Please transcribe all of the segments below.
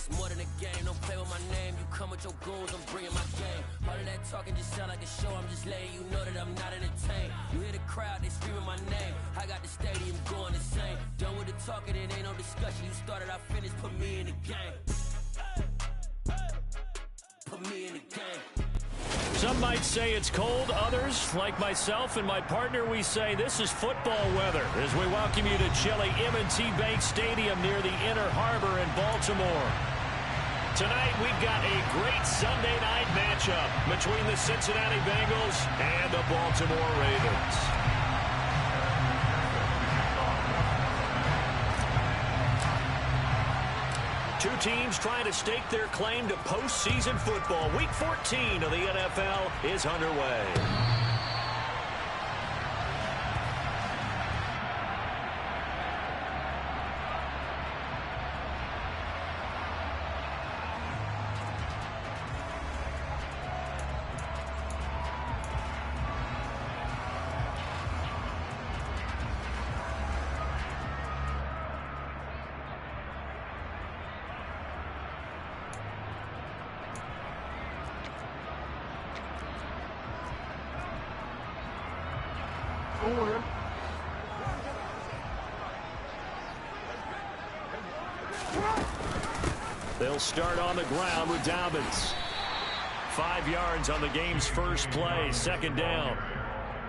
It's more than a game, don't play with my name. You come with your goons, I'm bringing my game. All of that talking just sound like a show, I'm just letting you know that I'm not entertained. You hear the crowd, they screaming my name. I got the stadium going insane. Done with the talking, it ain't no discussion. You started, I finished, put me in the game. Put me in the game. Some might say it's cold. Others, like myself and my partner, we say this is football weather as we welcome you to chilly M&T Bank Stadium near the Inner Harbor in Baltimore. Tonight, we've got a great Sunday night matchup between the Cincinnati Bengals and the Baltimore Ravens. Two teams trying to stake their claim to postseason football. Week 14 of the NFL is underway. They'll start on the ground with Dobbins. 5 yards on the game's first play, second down.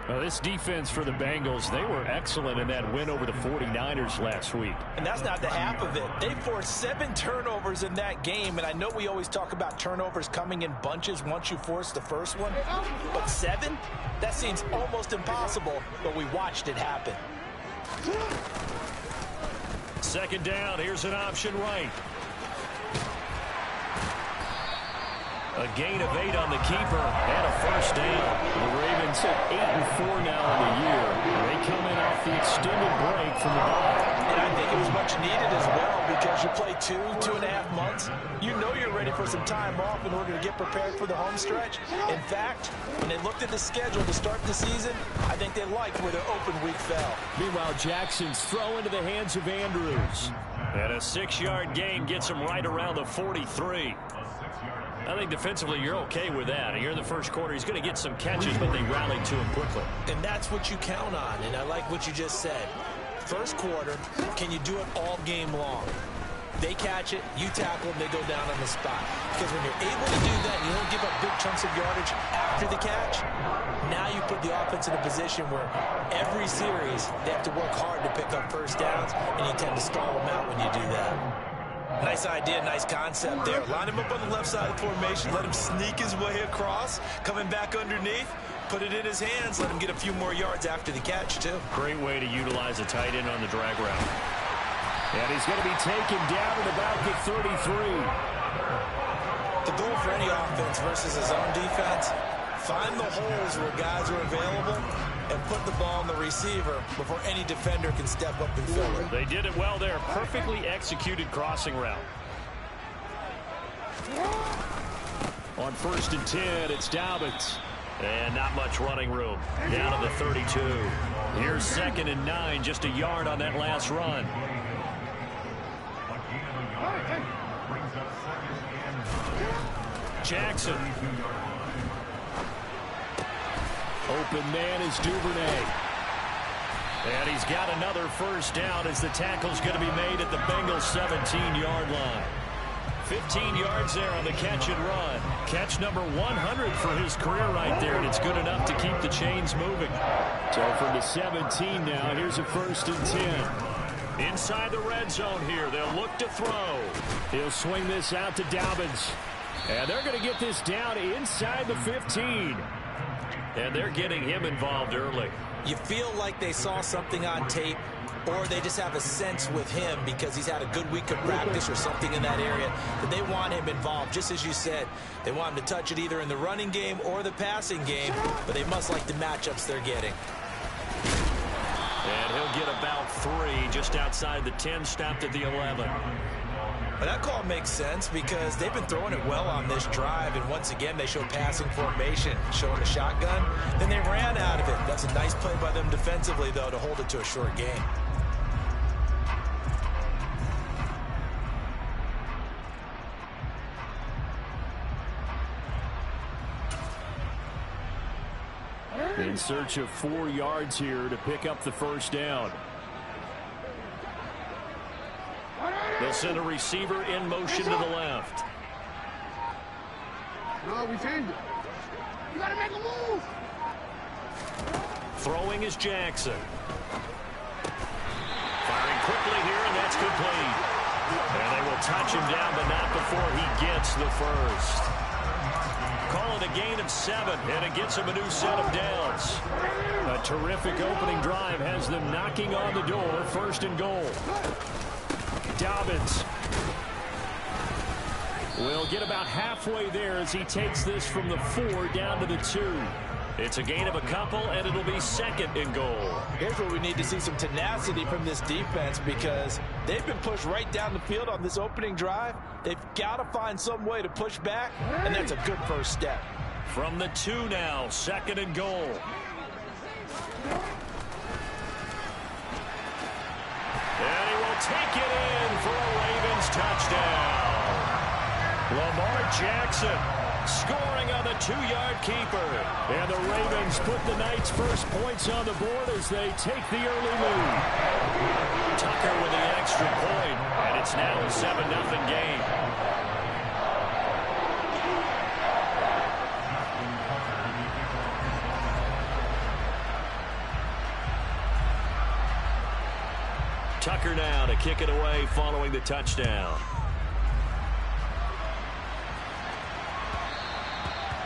Well, this defense for the Bengals, they were excellent in that win over the 49ers last week. And that's not the half of it. They forced 7 turnovers in that game, and I know we always talk about turnovers coming in bunches once you force the first one, but 7? That seems almost impossible, but we watched it happen. Second down, here's an option right. A gain of 8 on the keeper and a first down. The Ravens at 8-4 now in the year. They come in off the extended break from the bye. And I think it was much needed as well because you play 2.5 months. You know you're ready for some time off in order to get prepared for the home stretch. In fact, when they looked at the schedule to start the season, I think they liked where their open week fell. Meanwhile, Jackson's throw into the hands of Andrews. And a 6-yard gain gets him right around the 43. I think defensively you're okay with that. Here in the first quarter, he's going to get some catches, but they rallied to him quickly. And that's what you count on, and I like what you just said. First quarter, can you do it all game long? They catch it, you tackle them, they go down on the spot. Because when you're able to do that, you don't give up big chunks of yardage after the catch, now you put the offense in a position where every series they have to work hard to pick up first downs, and you tend to stall them out when you do that. Nice idea, nice concept there. Line him up on the left side of the formation, let him sneak his way across, coming back underneath, put it in his hands, let him get a few more yards after the catch, too. Great way to utilize a tight end on the drag route. And he's going to be taken down at about the 33. The goal for any offense versus his own defense, find the holes where guys are available and put the ball on the receiver before any defender can step up and fill it. They did it well there. Perfectly executed crossing route. On 1st and 10, it's Dobbins. And not much running room. Down to the 32. Here's 2nd and 9, just a yard on that last run. Jackson. Open man is Duvernay. And he's got another first down as the tackle's going to be made at the Bengals' 17-yard line. 15 yards there on the catch and run. Catch number 100 for his career right there, and it's good enough to keep the chains moving. So from the 17 now, here's a 1st and 10. Inside the red zone here, they'll look to throw. He'll swing this out to Dobbins. And they're going to get this down inside the 15. And they're getting him involved early. You feel like they saw something on tape, or they just have a sense with him because he's had a good week of practice or something in that area that they want him involved. Just as you said, they want him to touch it either in the running game or the passing game, but they must like the matchups they're getting. And he'll get about 3 just outside the 10, stopped at the 11. But that call makes sense because they've been throwing it well on this drive, and once again they show passing formation, showing a shotgun. Then they ran out of it. That's a nice play by them defensively, though, to hold it to a short game. In search of 4 yards here to pick up the first down. They'll send a receiver in motion to the left. No, we changed it. You gotta make a move. Throwing is Jackson. Firing quickly here, and that's complete. And they will touch him down, but not before he gets the first. Call it a gain of 7, and it gets him a new set of downs. A terrific opening drive has them knocking on the door. First and goal. Dobbins will get about halfway there as he takes this from the 4 down to the 2. It's a gain of a couple, and it'll be second and goal. Here's where we need to see some tenacity from this defense, because they've been pushed right down the field on this opening drive. They've got to find some way to push back, and that's a good first step. From the 2 now, second and goal. And he will take it in for a Ravens touchdown. Lamar Jackson scoring on the 2-yard keeper. And the Ravens put the Knights' first points on the board as they take the early lead. Tucker with the extra point, and it's now a 7-0 game. Tucker now to kick it away following the touchdown.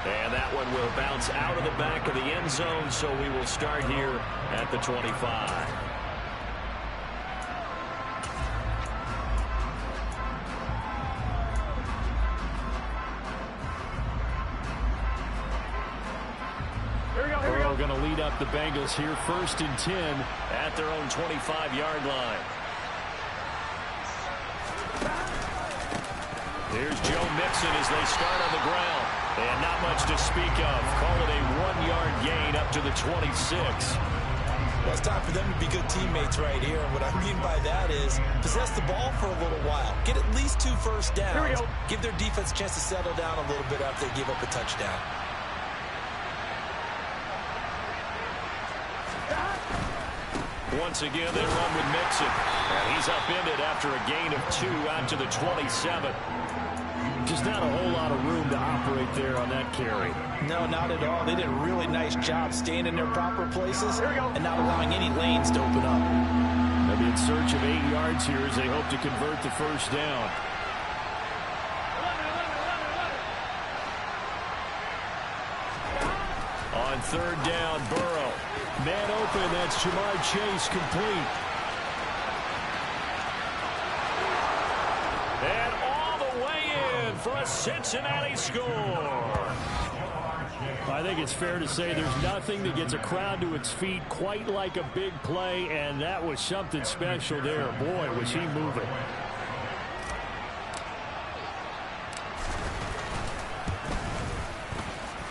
And that one will bounce out of the back of the end zone, so we will start here at the 25. Burrow going to lead up the Bengals here, 1st and 10 at their own 25-yard line. Here's Joe Mixon as they start on the ground. And not much to speak of. Call it a 1-yard gain up to the 26. Well, it's time for them to be good teammates right here. And what I mean by that is possess the ball for a little while. Get at least 2 first downs. Give their defense a chance to settle down a little bit after they give up a touchdown. Once again, they run with Mixon. And he's upended after a gain of 2 out to the 27. Just not a whole lot of room to operate there on that carry. No, not at all. They did a really nice job staying in their proper places and not allowing any lanes to open up. They'll be in search of 8 yards here as they hope to convert the first down. On 3rd down, Burrow. Man open, that's Jamar Chase, complete. And all the way in for a Cincinnati score. I think it's fair to say there's nothing that gets a crowd to its feet quite like a big play, and that was something special there. Boy, was he moving.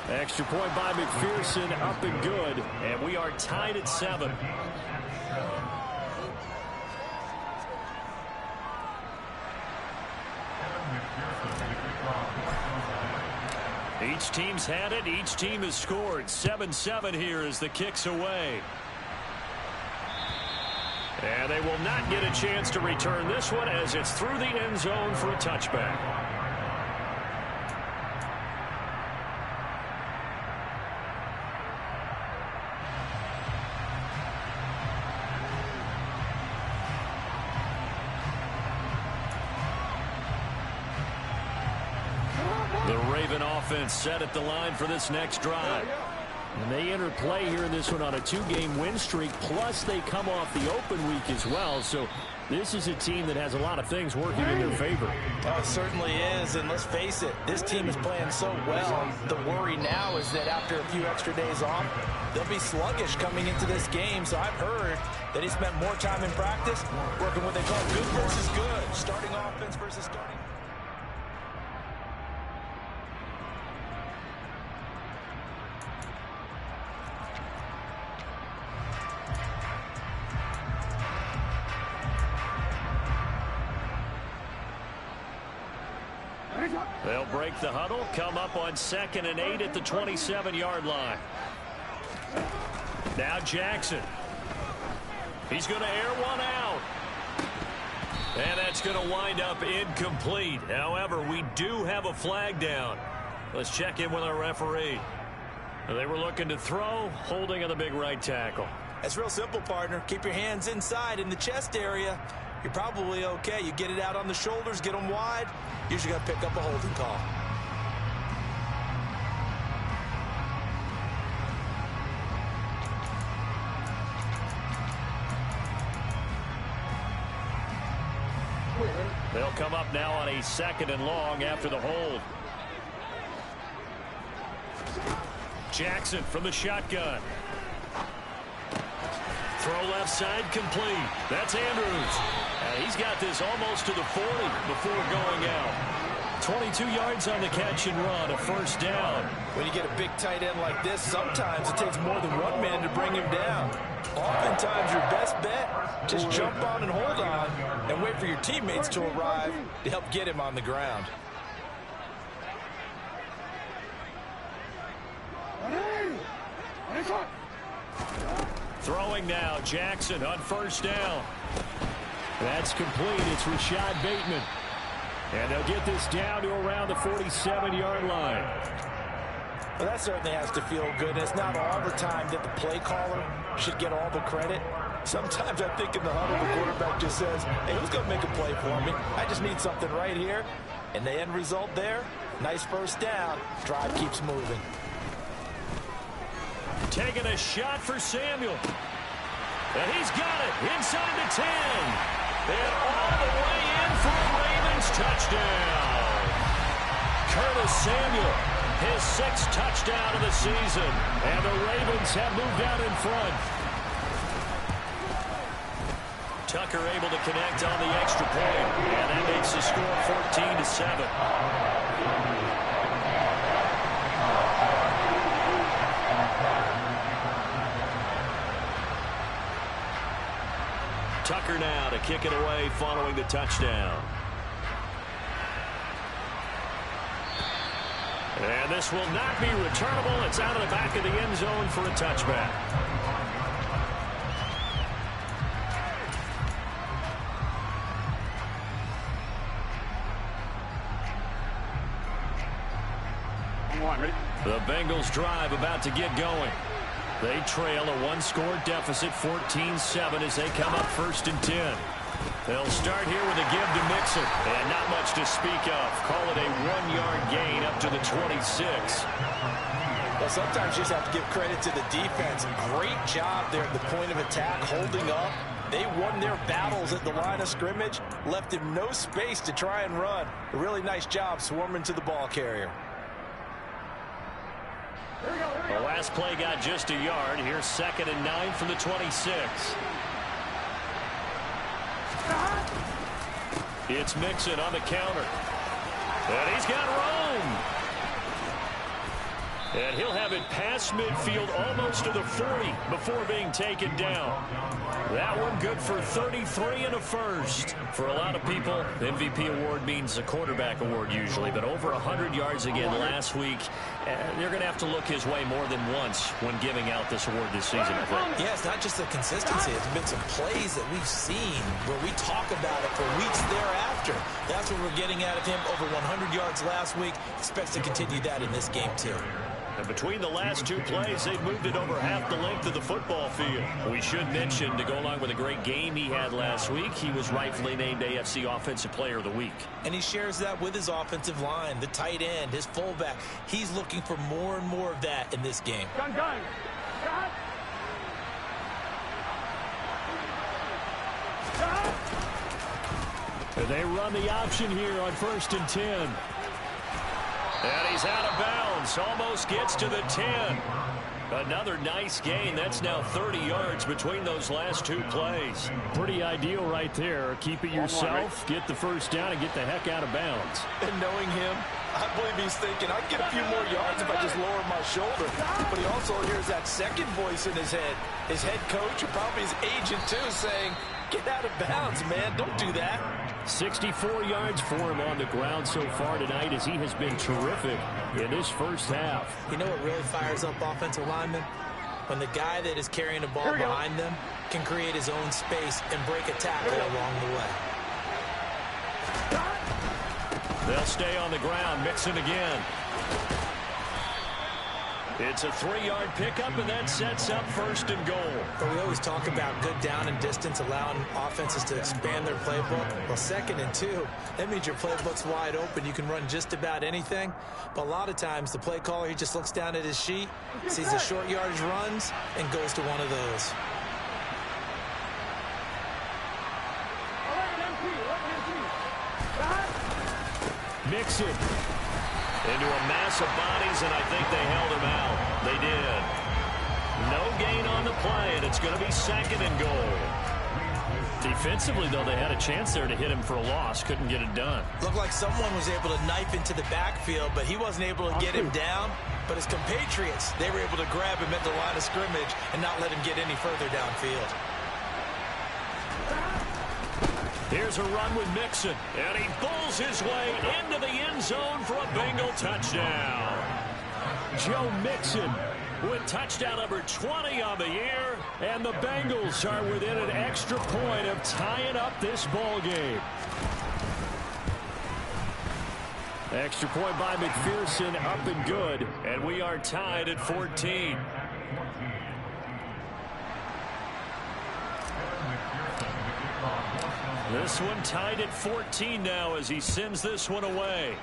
Extra point by McPherson, up and good. And we are tied at 7. Each team's had it. Each team has scored. 7-7 here as the kick's away. And they will not get a chance to return this one as it's through the end zone for a touchback. Offense set at the line for this next drive. And they enter play here in this one on a 2-game win streak, plus they come off the open week as well. So this is a team that has a lot of things working in their favor. Oh, it certainly is, and let's face it, this team is playing so well. The worry now is that after a few extra days off, they'll be sluggish coming into this game. So I've heard that he spent more time in practice working what they call good versus good, starting offense versus starting. They'll break the huddle, come up on 2nd and 8 at the 27-yard line. Now Jackson. He's going to air one out. And that's going to wind up incomplete. However, we do have a flag down. Let's check in with our referee. They were looking to throw, holding on the big right tackle. That's real simple, partner. Keep your hands inside in the chest area. You're probably okay. You get it out on the shoulders, get them wide. Usually going to pick up a holding call. They'll come up now on a 2nd and long after the hold. Jackson from the shotgun. Throw left side complete. That's Andrews. He's got this almost to the 40 before going out. 22 yards on the catch and run, a first down. When you get a big tight end like this, sometimes it takes more than one man to bring him down. Oftentimes your best bet, just jump on and hold on and wait for your teammates to arrive to help get him on the ground. Throwing now, Jackson on first down. That's complete. It's Rashad Bateman. And they'll get this down to around the 47-yard line. Well, that certainly has to feel good. And it's not all the time that the play caller should get all the credit. Sometimes I think in the huddle, the quarterback just says, hey, who's going to make a play for me? I just need something right here. And the end result there, nice first down. Drive keeps moving. Taking a shot for Samuel. And he's got it inside the 10. And all the way in for a Ravens touchdown. Curtis Samuel, his 6th touchdown of the season. And the Ravens have moved out in front. Tucker able to connect on the extra point. And that makes the score 14-7. Tucker now to kick it away following the touchdown. And this will not be returnable. It's out of the back of the end zone for a touchback. The Bengals drive about to get going. They trail a 1-score deficit, 14-7, as they come up 1st and 10. They'll start here with a give to Mixon. And not much to speak of. Call it a 1-yard gain up to the 26. Well, sometimes you just have to give credit to the defense. Great job there at the point of attack, holding up. They won their battles at the line of scrimmage, left him no space to try and run. A really nice job swarming to the ball carrier. The last play got just a yard. Here's 2nd and 9 from the 26. It's Mixon on the counter. And he's got room. And he'll have it past midfield almost to the 40 before being taken down. That one good for 33 and a first. For a lot of people, the MVP award means a quarterback award usually, but over 100 yards again last week. They're going to have to look his way more than once when giving out this award this season, I think. Yeah, it's not just the consistency. It's been some plays that we've seen where we talk about it for weeks thereafter. That's what we're getting out of him. Over 100 yards last week. Expects to continue that in this game, too. And between the last 2 plays, they've moved it over half the length of the football field. We should mention, to go along with a great game he had last week, he was rightfully named AFC Offensive Player of the Week. And he shares that with his offensive line, the tight end, his fullback. He's looking for more and more of that in this game. Gun. And they run the option here on 1st and 10. And he's out of bounds. Almost gets to the 10. Another nice gain. That's now 30 yards between those last 2 plays. Pretty ideal right there. Keep it yourself, get the first down, and get the heck out of bounds. And knowing him, I believe he's thinking, I'd get a few more yards if I just lower my shoulder. But he also hears that second voice in his head. His head coach, or probably his agent too, saying, get out of bounds, man. Don't do that. 64 yards for him on the ground so far tonight, as he has been terrific in this first half. You know what really fires up offensive linemen? when the guy that is carrying the ball behind them can create his own space and break a tackle along the way. They'll stay on the ground. Mixon again. It's a 3-yard pickup, and that sets up 1st and goal. But we always talk about good down and distance, allowing offenses to expand their playbook. Well, 2nd and 2, that means your playbook's wide open. You can run just about anything. But a lot of times, the play caller, he just looks down at his sheet, sees the short yardage runs, and goes to one of those. Mixon into a mass of bodies, and I think they held him out. They did. No gain on the play, and it's going to be 2nd and goal. Defensively, though, they had a chance there to hit him for a loss. Couldn't get it done. Looked like someone was able to knife into the backfield, but he wasn't able to get him down. But his compatriots, they were able to grab him at the line of scrimmage and not let him get any further downfield. Here's a run with Mixon, and he bulls his way into the end zone for a Bengal touchdown. Joe Mixon with touchdown number 20 on the year, and the Bengals are within an extra point of tying up this ball game. Extra point by McPherson, up and good, and we are tied at 14. This one tied at 14 now as he sends this one away.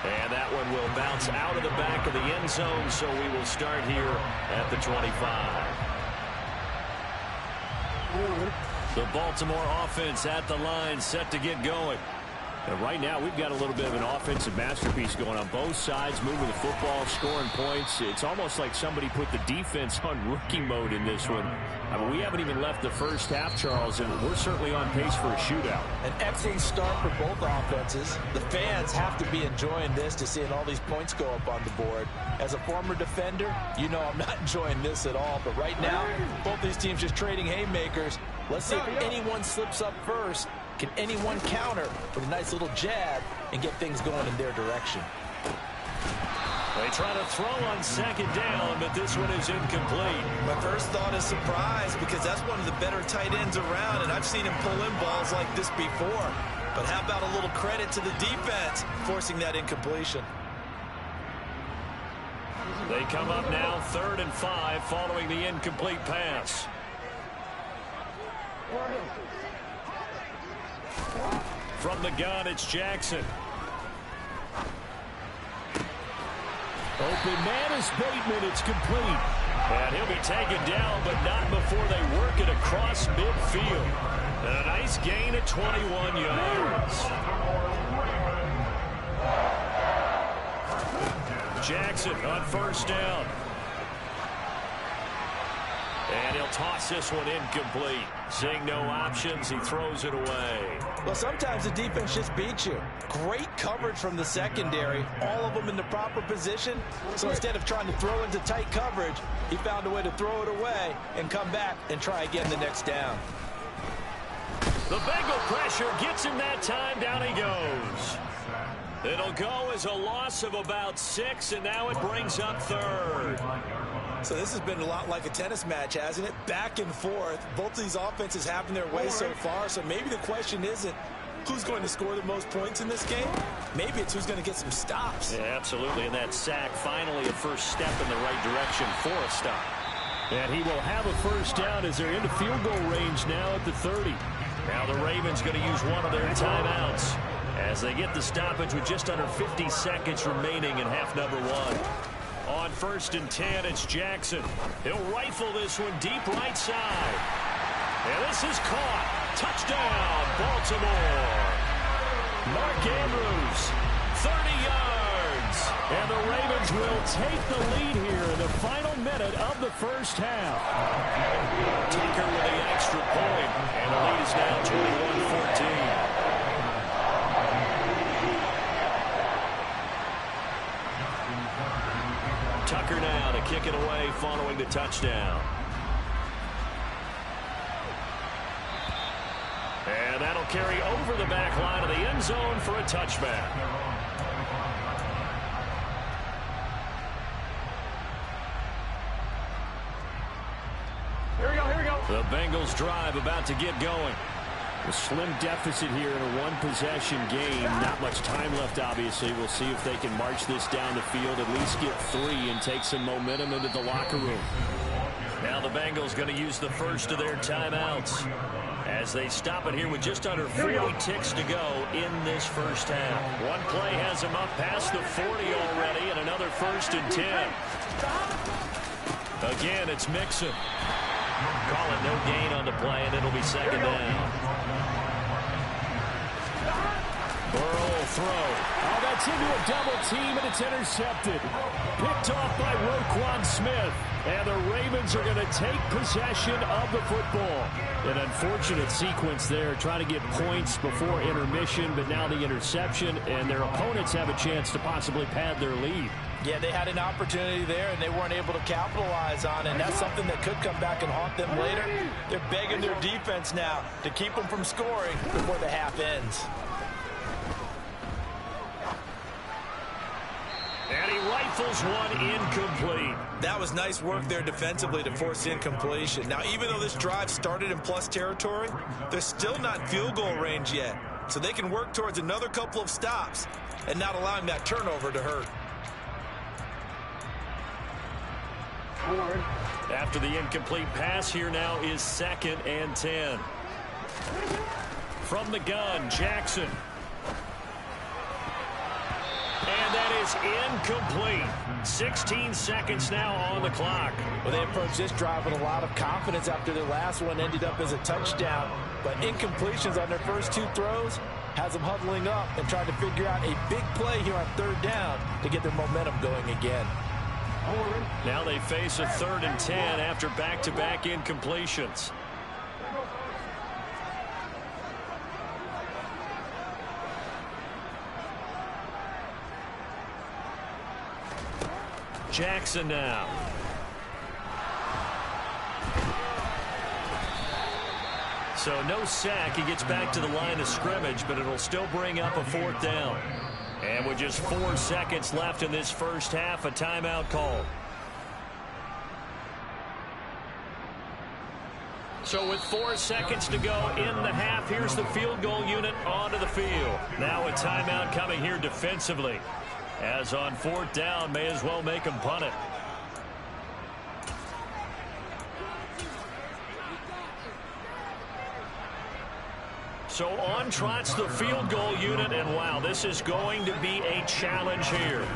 And that one will bounce out of the back of the end zone, so we will start here at the 25. The Baltimore offense at the line, set to get going. And right now, we've got a little bit of an offensive masterpiece going on both sides, moving the football, scoring points. It's almost like somebody put the defense on rookie mode in this one. I mean, we haven't even left the first half, Charles, and we're certainly on pace for a shootout. An excellent start for both offenses. The fans have to be enjoying this to seeing all these points go up on the board. As a former defender, you know I'm not enjoying this at all. But right now, both these teams just trading haymakers. Let's see if anyone slips up first. Can anyone counter with a nice little jab and get things going in their direction? They try to throw on 2nd down, but this one is incomplete. My first thought is surprise, because that's one of the better tight ends around, and I've seen him pull in balls like this before. But how about a little credit to the defense forcing that incompletion? They come up now 3rd and 5 following the incomplete pass. From the gun, it's Jackson. Open man is Bateman. It's complete. And he'll be taken down, but not before they work it across midfield. And a nice gain at 21 yards. Jackson on 1st down. And he'll toss this one incomplete. Seeing no options, he throws it away. Well, sometimes the defense just beats you. Great coverage from the secondary. All of them in the proper position. So instead of trying to throw into tight coverage, he found a way to throw it away and come back and try again the next down. The Bengal pressure gets him that time. Down he goes. It'll go as a loss of about 6, and now it brings up 3rd. So this has been a lot like a tennis match, hasn't it? Back and forth. Both of these offenses having their way so far. So maybe the question isn't who's going to score the most points in this game. Maybe it's who's going to get some stops. Yeah, absolutely. And that sack, finally a first step in the right direction for a stop. And he will have a 1st down as they're into field goal range now at the 30. Now the Ravens going to use one of their timeouts as they get the stoppage with just under 50 seconds remaining in half number 1. On 1st and 10, it's Jackson. He'll rifle this one deep right side. And this is caught. Touchdown, Baltimore. Mark Andrews, 30 yards. And the Ravens will take the lead here in the final minute of the first half. Tucker with the extra point. And the lead is now 21-14. Tucker now to kick it away following the touchdown. And that'll carry over the back line of the end zone for a touchback. The Bengals drive about to get going. A slim deficit here in a one-possession game. Not much time left, obviously. We'll see if they can march this down the field, at least get 3 and take some momentum into the locker room. Now the Bengals going to use the first of their timeouts as they stop it here with just under 40 ticks to go in this first half. One play has them up past the 40 already, and another 1st and 10. Again, it's Mixon. Call it no gain on the play, and it'll be 2nd down. Burrow will throw. Oh, that's into a double team, and it's intercepted. Picked off by Roquan Smith. And the Ravens are going to take possession of the football. An unfortunate sequence there, trying to get points before intermission, but now the interception, and their opponents have a chance to possibly pad their lead. Yeah, they had an opportunity there, and they weren't able to capitalize on it. And that's something that could come back and haunt them later. They're begging their defense now to keep them from scoring before the half ends. And he rifles one incomplete. That was nice work there defensively to force incompletion. Now, even though this drive started in plus territory, they're still not field goal range yet. So they can work towards another couple of stops and not allowing that turnover to hurt. After the incomplete pass, here now is 2nd and 10. From the gun, Jackson. And that is incomplete. 16 seconds now on the clock. Well, they approached this drive with a lot of confidence after their last one ended up as a touchdown. But incompletions on their first 2 throws has them huddling up and trying to figure out a big play here on 3rd down to get their momentum going again. Now they face a 3rd and 10 after back-to-back incompletions. Jackson now. So no sack. He gets back to the line of scrimmage, but it'll still bring up a 4th down. And with just 4 seconds left in this first half, a timeout call. So with 4 seconds to go in the half, here's the field goal unit onto the field. Now a timeout coming here defensively. As on 4th down, may as well make him punt it. So on trots the field goal unit, and wow, this is going to be a challenge here.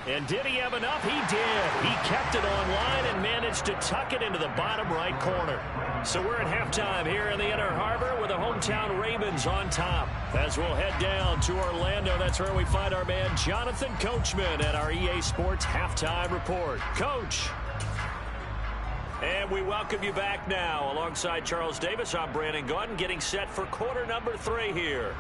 And did he have enough? He did. He kept it online and managed to tuck it into the bottom right corner. So we're at halftime here in the Inner Harbor with the hometown Ravens on top. As we'll head down to Orlando, that's where we find our man Jonathan Coachman at our EA Sports Halftime Report. Coach. And we welcome you back now. Alongside Charles Davis, I'm Brandon Gaudin, getting set for quarter number 3 here.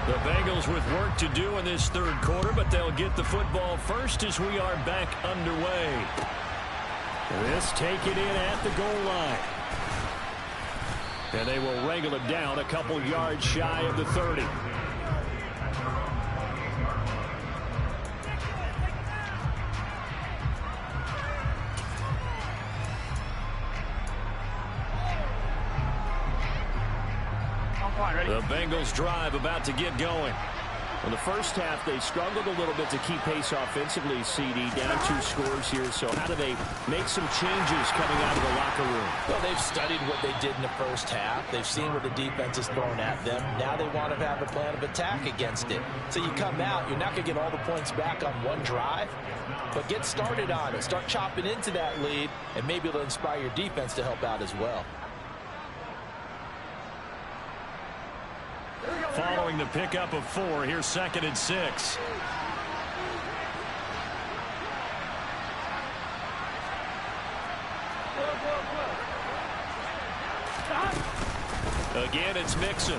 The Bengals with work to do in this 3rd quarter, but they'll get the football first as we are back underway. This taken in at the goal line. And they will wrangle it down a couple yards shy of the 30. The Bengals drive about to get going. In the first half, they struggled a little bit to keep pace offensively, CD, down 2 scores here. So how do they make some changes coming out of the locker room? Well, they've studied what they did in the first half. They've seen what the defense is throwing at them. Now they want to have a plan of attack against it. So you come out, you're not going to get all the points back on one drive, but get started on it. Start chopping into that lead, and maybe it'll inspire your defense to help out as well. Following the pickup of 4, here's 2nd and 6. Again, it's Mixon.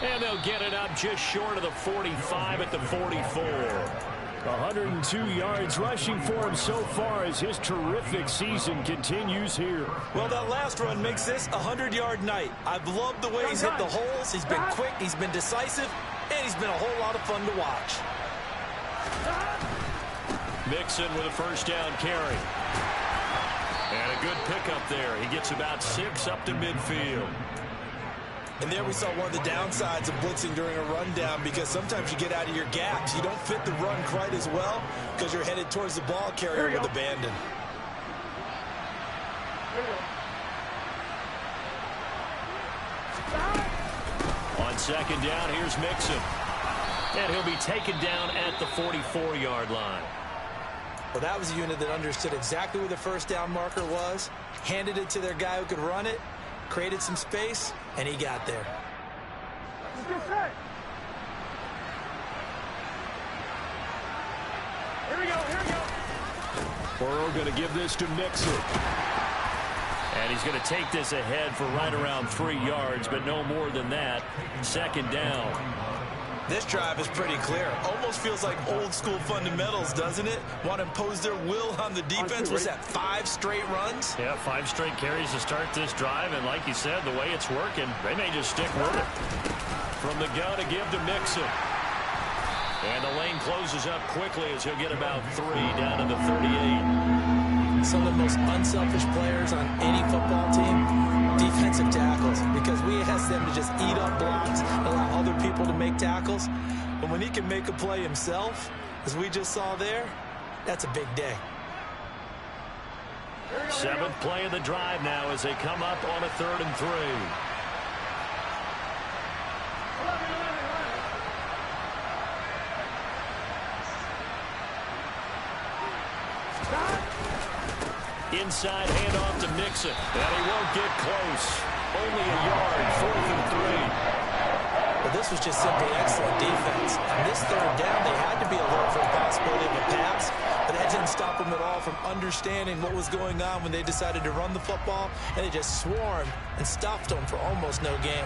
And they'll get it up just short of the 45 at the 44. 102 yards rushing for him so far as his terrific season continues here. Well, that last run makes this a 100-yard night. I've loved the way he's hit the holes. He's been quick, he's been decisive, and he's been a whole lot of fun to watch. Mixon with a first down carry. And a good pickup there. He gets about 6 up to midfield. And there we saw one of the downsides of blitzing during a rundown, because sometimes you get out of your gaps. You don't fit the run quite as well because you're headed towards the ball carrier with abandon. On second down, here's Mixon. And he'll be taken down at the 44-yard line. Well, that was a unit that understood exactly where the first down marker was, handed it to their guy who could run it, created some space, and he got there. Here we go. Burrow going to give this to Mixon. And he's going to take this ahead for right around 3 yards, but no more than that. Second down. This drive is pretty clear. Almost feels like old school fundamentals, doesn't it? Want to impose their will on the defense. Was that 5 straight runs? Yeah, 5 straight carries to start this drive. And like you said, the way it's working, they may just stick with it. From the gun to give to Mixon. And the lane closes up quickly as he'll get about 3 down to the 38. Some of the most unselfish players on any football team, defensive tackles, because we ask them to just eat up blocks, allow other people to make tackles. But when he can make a play himself, as we just saw there, that's a big day. 7th play of the drive now as they come up on a 3rd and 3. Inside handoff to Mixon. And he won't get close. Only a yard, 4th and 3. But this was just simply excellent defense. On this 3rd down, they had to be alert for the possibility of a pass, but that didn't stop them at all from understanding what was going on when they decided to run the football, and they just swarmed and stopped them for almost no gain.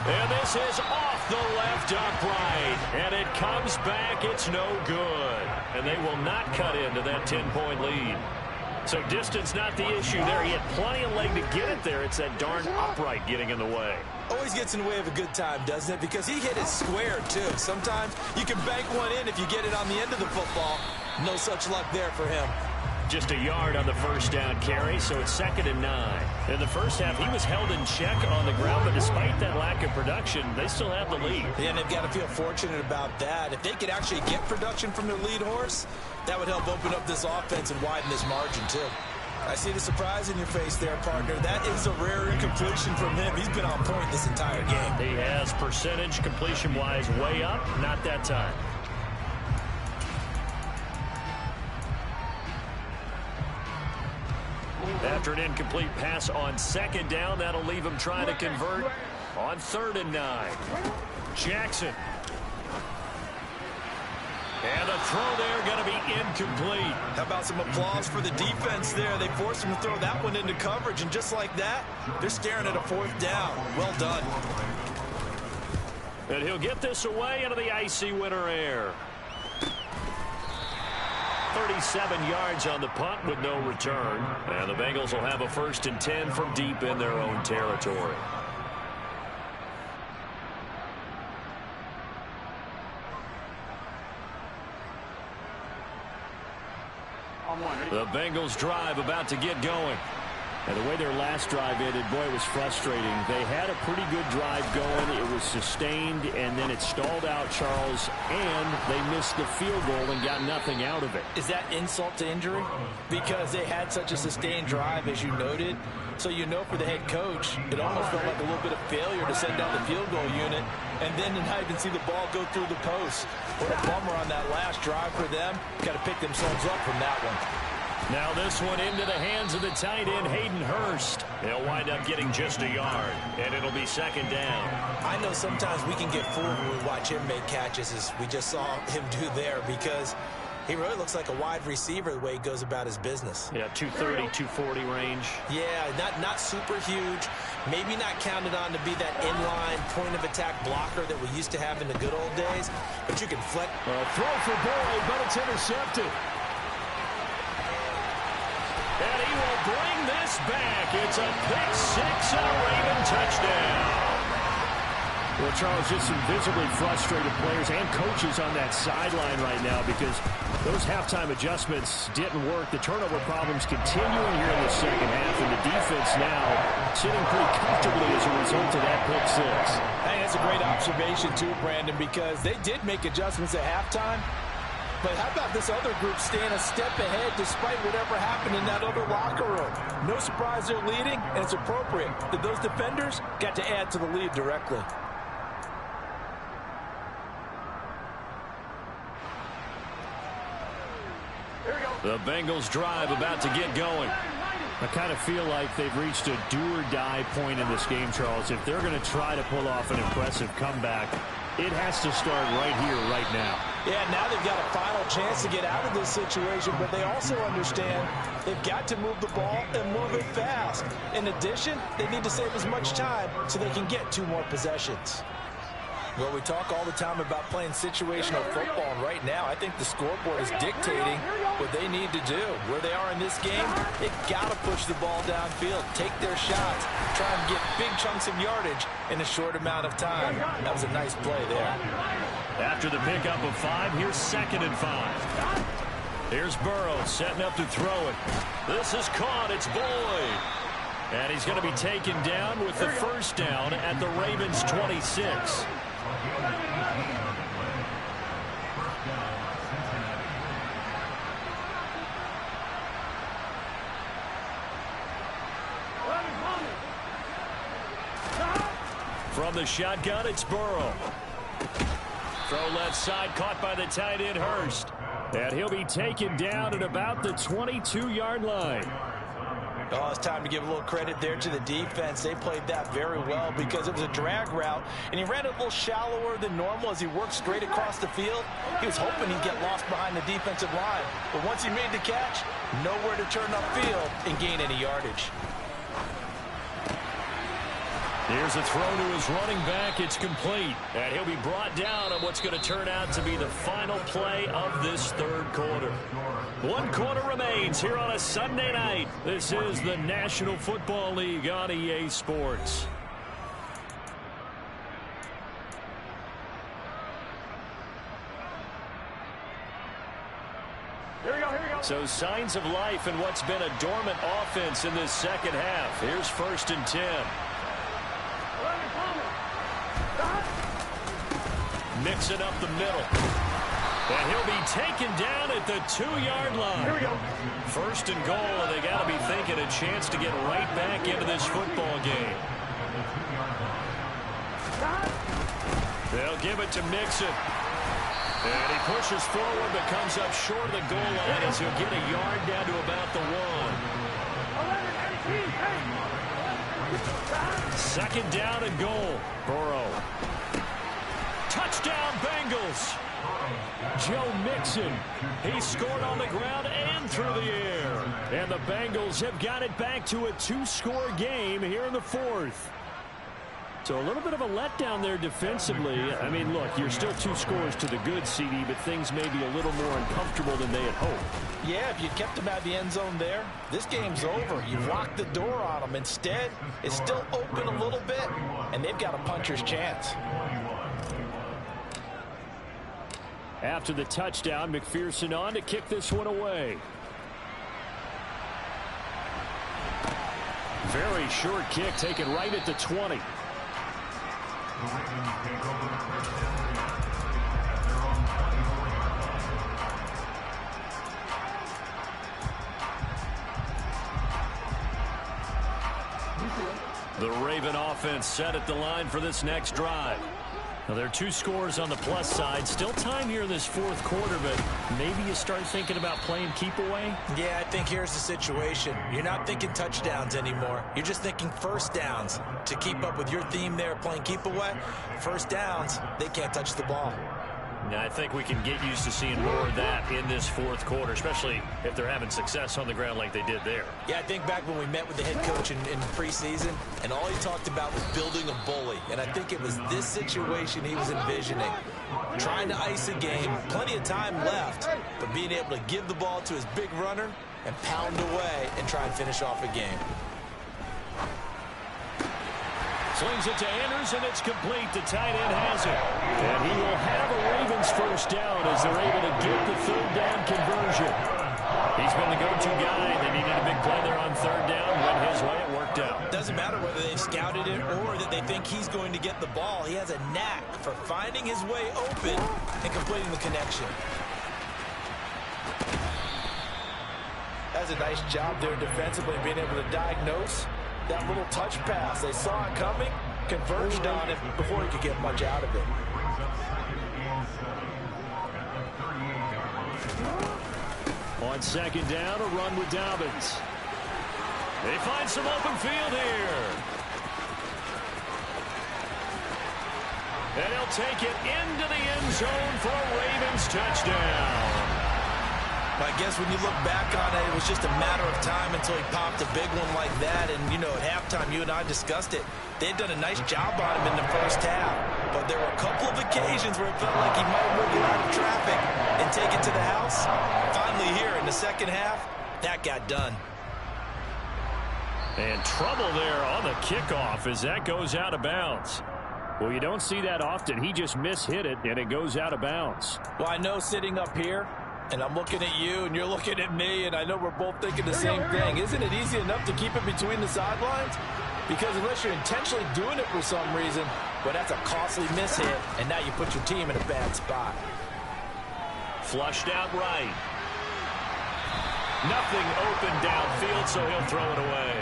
And this is off the left upright. And it comes back. It's no good. And they will not cut into that 10-point lead. So distance not the issue there. He had plenty of leg to get it there. It's that darn upright getting in the way. Always gets in the way of a good time, doesn't it? Because he hit it square, too. Sometimes you can bank one in if you get it on the end of the football. No such luck there for him. Just a yard on the first down carry, so it's 2nd and 9. In the first half, he was held in check on the ground, but despite that lack of production, they still have the lead. Yeah, and they've got to feel fortunate about that. If they could actually get production from their lead horse, that would help open up this offense and widen this margin, too. I see the surprise in your face there, partner. That is a rare incompletion from him. He's been on point this entire game. He has percentage completion-wise way up, not that time. After an incomplete pass on 2nd down, that'll leave him trying to convert on 3rd and 9. Jackson. And the throw there going to be incomplete. How about some applause for the defense there? They forced him to throw that one into coverage, and just like that, they're staring at a 4th down. Well done. And he'll get this away into the icy winter air. 37 yards on the punt with no return. And the Bengals will have a 1st and 10 from deep in their own territory. The Bengals drive about to get going. And the way their last drive ended, boy, it was frustrating. They had a pretty good drive going. It was sustained, and then it stalled out, Charles, and they missed the field goal and got nothing out of it. Is that insult to injury? Because they had such a sustained drive, as you noted. So you know for the head coach, it almost felt like a little bit of failure to send down the field goal unit and then to not even see the ball go through the post. What a bummer on that last drive for them. Got to pick themselves up from that one. Now this one into the hands of the tight end, Hayden Hurst. They'll wind up getting just a yard, and it'll be 2nd down. I know sometimes we can get fooled when we watch him make catches, as we just saw him do there, because he really looks like a wide receiver the way he goes about his business. Yeah, 230, 240 range. Yeah, not super huge. Maybe not counted on to be that inline point-of-attack blocker that we used to have in the good old days, but you can flex. A throw for Boyd, but it's intercepted. And he will bring this back. It's a pick six and a Raven touchdown. Well, Charles, just some visibly frustrated players and coaches on that sideline right now because those halftime adjustments didn't work. The turnover problems continuing here in the second half, and the defense now sitting pretty comfortably as a result of that pick six. Hey, that's a great observation too, Brandon, because they did make adjustments at halftime. But how about this other group staying a step ahead despite whatever happened in that other locker room? No surprise they're leading, and it's appropriate that those defenders got to add to the lead directly. The Bengals drive about to get going. I kind of feel like they've reached a do-or-die point in this game, Charles. If they're going to try to pull off an impressive comeback, it has to start right here, right now. Yeah, now they've got a final chance to get out of this situation, but they also understand they've got to move the ball and move it fast. In addition, they need to save as much time so they can get 2 more possessions. Well, we talk all the time about playing situational football, and right now I think the scoreboard is dictating what they need to do. Where they are in this game, they've got to push the ball downfield, take their shots, try and get big chunks of yardage in a short amount of time. That was a nice play there. After the pickup of 5, here's 2nd and 5. Here's Burrow setting up to throw it. This is caught. It's Boyd. And he's going to be taken down with the first down at the Ravens' 26. From the shotgun, it's Burrow. Throw left side, caught by the tight end, Hurst. And he'll be taken down at about the 22-yard line. Oh, it's time to give a little credit there to the defense. They played that very well because it was a drag route, and he ran it a little shallower than normal as he worked straight across the field. He was hoping he'd get lost behind the defensive line, but once he made the catch, nowhere to turn upfield and gain any yardage. Here's a throw to his running back. It's complete. And he'll be brought down on what's going to turn out to be the final play of this third quarter. 1 quarter remains here on a Sunday night. This is the National Football League on EA Sports. So signs of life in what's been a dormant offense in this second half. Here's 1st and 10. Mixing up the middle. And he'll be taken down at the 2-yard line. Here we go. 1st and goal, and they got to be thinking a chance to get right back into this football game. They'll give it to Mixon. And he pushes forward but comes up short of the goal line as he'll get a yard down to about the 1. 2nd down and goal. Burrow. Touchdown, Bengals. Joe Mixon. He scored on the ground and through the air. And the Bengals have got it back to a 2-score game here in the 4th. So a little bit of a letdown there defensively. I mean, look, you're still 2 scores to the good, CD, but things may be a little more uncomfortable than they had hoped. Yeah, if you kept them out of the end zone there, this game's over. You've locked the door on them. Instead, it's still open a little bit, and they've got a puncher's chance. After the touchdown, McPherson on to kick this one away. Very short kick taken right at the 20. The Raven offense set at the line for this next drive. Now, there are 2 scores on the plus side. Still time here in this 4th quarter, but maybe you start thinking about playing keep away? Yeah, I think here's the situation. You're not thinking touchdowns anymore. You're just thinking 1st downs. To keep up with your theme there, playing keep away, 1st downs, they can't touch the ball. Now, I think we can get used to seeing more of that in this 4th quarter, especially if they're having success on the ground like they did there. Yeah, I think back when we met with the head coach in preseason, and all he talked about was building a bully. And I think it was this situation he was envisioning. Trying to ice a game, plenty of time left, but being able to give the ball to his big runner and pound away and try and finish off a game. Slings it to Andrews, and it's complete. The tight end has it. And he will have a Ravens first down as they're able to get the third down conversion. He's been the go-to guy. They needed a big play there on third down. Went his way. It worked out. Doesn't matter whether they've scouted it or that they think he's going to get the ball. He has a knack for finding his way open and completing the connection. That's a nice job there defensively, being able to diagnose that little touch pass. They saw it coming, converged on it before he could get much out of it. On second down, a run with Dobbins. They find some open field here. And he'll take it into the end zone for a Ravens touchdown. I guess when you look back on it, it was just a matter of time until he popped a big one like that. And, you know, at halftime, you and I discussed it. They had done a nice job on him in the first half. But there were a couple of occasions where it felt like he might wiggle out of traffic and take it to the house. Finally here in the second half, that got done. And trouble there on the kickoff as that goes out of bounds. Well, you don't see that often. He just mishit it, and it goes out of bounds. Well, I know sitting up here, and I'm looking at you, and you're looking at me, and I know we're both thinking the same thing. Isn't it easy enough to keep it between the sidelines? Because unless you're intentionally doing it for some reason, well, that's a costly mishit, and now you put your team in a bad spot. Flushed out right. Nothing open downfield, so he'll throw it away.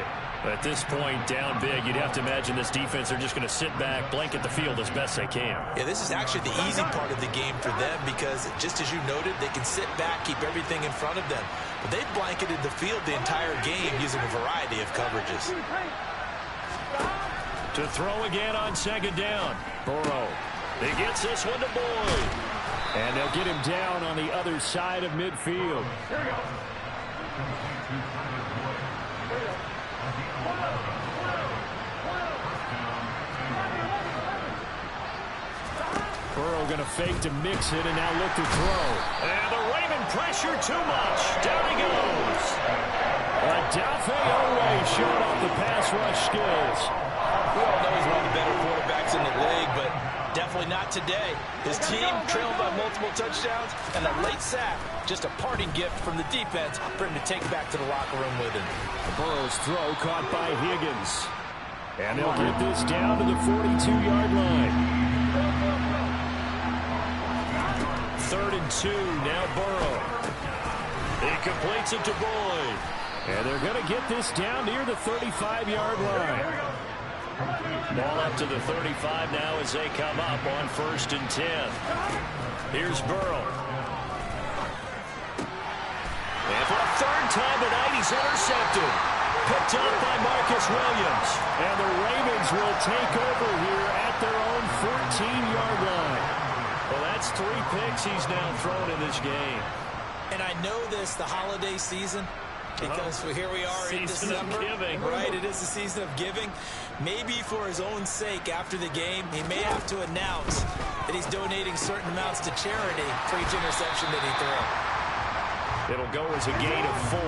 At this point, down big, you'd have to imagine this defense are just going to sit back, blanket the field as best they can. Yeah, this is actually the easy part of the game for them because, just as you noted, they can sit back, keep everything in front of them. But they've blanketed the field the entire game using a variety of coverages. To throw again on second down. Burrow. He gets this one to Boyd. And they'll get him down on the other side of midfield. Here we go. Burrow going to fake to mix it and now look to throw. And the Raven pressure too much. Down he goes. Odafe Oweh showed off the pass rush skills. We all know he's one of the better quarterbacks in the league, but definitely not today. His team trailed by multiple touchdowns, and a late sack, just a parting gift from the defense for him to take back to the locker room with him. Burrow's throw caught by Higgins. And they'll get this down to the 42-yard line. 3rd and 2, now Burrow. He completes it to Boyd. And they're going to get this down near the 35-yard line. Ball up to the 35 now as they come up on 1st and 10. Here's Burrow. And for a third time tonight, he's intercepted. Picked up by Marcus Williams. And the Ravens will take over here at their own 14-yard line. Well, that's 3 picks he's now thrown in this game. And I know this, the holiday season, because here we are in December. Right, it is the season of giving. Maybe for his own sake after the game, he may have to announce that he's donating certain amounts to charity for each interception that he throws. It'll go as a gain of 4,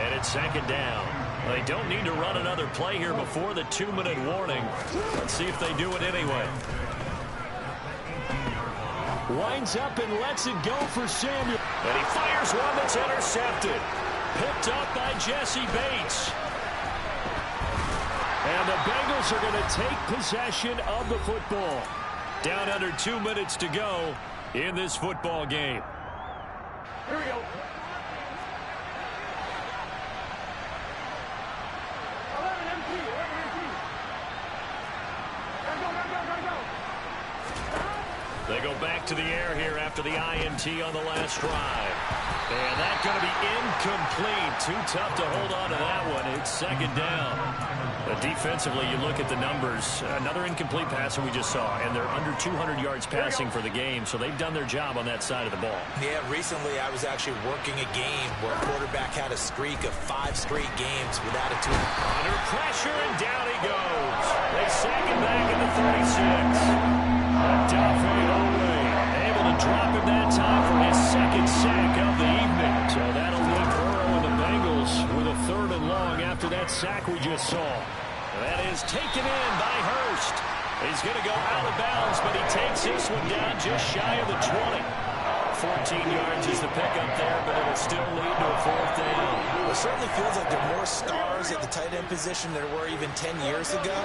and it's 2nd down. They don't need to run another play here before the 2-minute warning. Let's see if they do it anyway. Winds up and lets it go for Samuel. And he fires one that's intercepted. Picked up by Jesse Bates. And the Bengals are going to take possession of the football. Down under 2 minutes to go in this football game. Here we go. 11 MT. Gotta go. They go back to the air here after the INT on the last drive. And that's going to be incomplete. Too tough to hold on to that one. It's 2nd down. But defensively, you look at the numbers. Another incomplete passer we just saw, and they're under 200 yards passing for the game, so they've done their job on that side of the ball. Yeah, recently I was actually working a game where a quarterback had a streak of 5 straight games without a 2. Under pressure, and down he goes. They sack him back at the 36. Odafe Oweh able to drop him that time for his 2nd sack of the evening. So that'll leave Burrow and the Bengals sack we just saw. That is taken in by Hurst. He's going to go out of bounds, but he takes this one down just shy of the 20. 14 yards is the pickup there, but it'll still lead to a fourth down. Well, it certainly feels like there are more stars at the tight end position than there were even 10 years ago.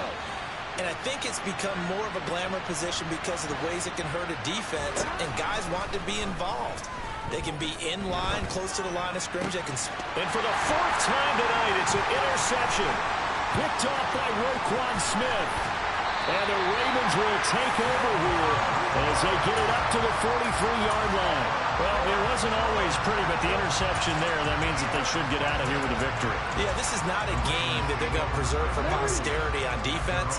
And I think it's become more of a glamour position because of the ways it can hurt a defense, and guys want to be involved. They can be in line, close to the line of scrimmage. And for the fourth time tonight, it's an interception. Picked off by Roquan Smith. And the Ravens will take over here as they get it up to the 43-yard line. Well, it wasn't always pretty, but the interception there, that means that they should get out of here with a victory. Yeah, this is not a game that they're going to preserve for posterity on defense,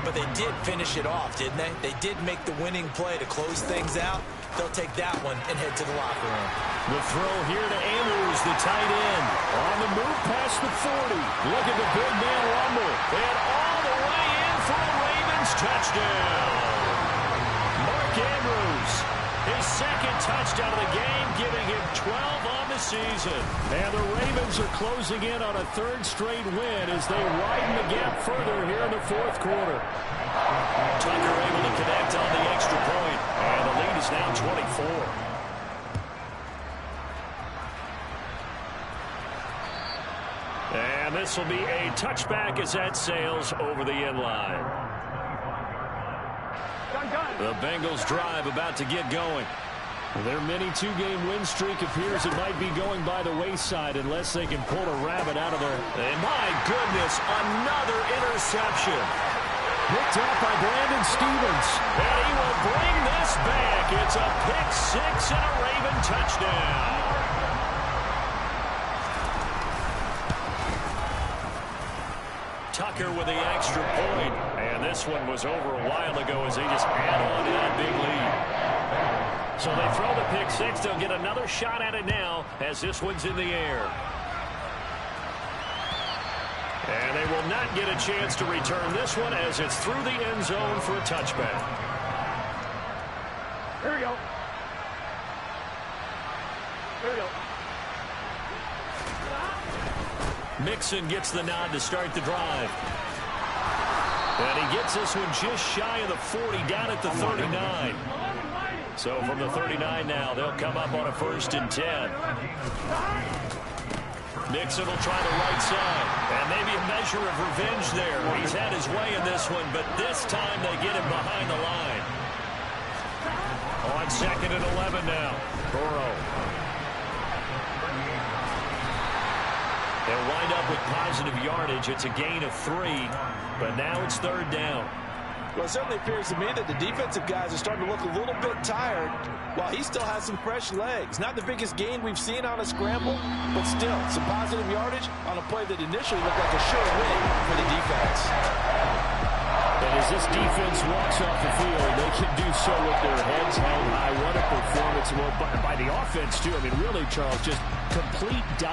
but they did finish it off, didn't they? They did make the winning play to close things out. They'll take that one and head to the locker room. The throw here to Andrews, the tight end. On the move past the 40. Look at the big man rumble. And all the way in for a Ravens touchdown. Mark Andrews, his second touchdown of the game, giving him 12 on the season. And the Ravens are closing in on a third straight win as they widen the gap further here in the fourth quarter. Tucker able to connect on the extra point, and the lead is now 24. And this will be a touchback as that sails over the end line. The Bengals drive about to get going. Their mini two-game win streak appears it might be going by the wayside unless they can pull a rabbit out of there. And my goodness, another interception. Picked up by Brandon Stephens. And he will bring this back. It's a pick six and a Raven touchdown. Tucker with the extra point. And this one was over a while ago as they just add on to that big lead. So they throw the pick six. They'll get another shot at it now as this one's in the air. And they will not get a chance to return this one as it's through the end zone for a touchback. Here we go. Here we go. Mixon gets the nod to start the drive. And he gets this one just shy of the 40, down at the 39. So from the 39 now, they'll come up on a 1st and 10. Mixon will try the right side. And maybe a measure of revenge there. He's had his way in this one, but this time they get him behind the line. On 2nd and 11 now. Burrow. They'll wind up with positive yardage. It's a gain of 3, but now it's 3rd down. Well, it certainly appears to me that the defensive guys are starting to look a little bit tired while he still has some fresh legs. Not the biggest gain we've seen on a scramble, but still some positive yardage on a play that initially looked like a sure win for the defense. And as this defense walks off the field, they can do so with their heads held high. What a performance. Well, by the offense, too. I mean, really, Charles, just complete dominance.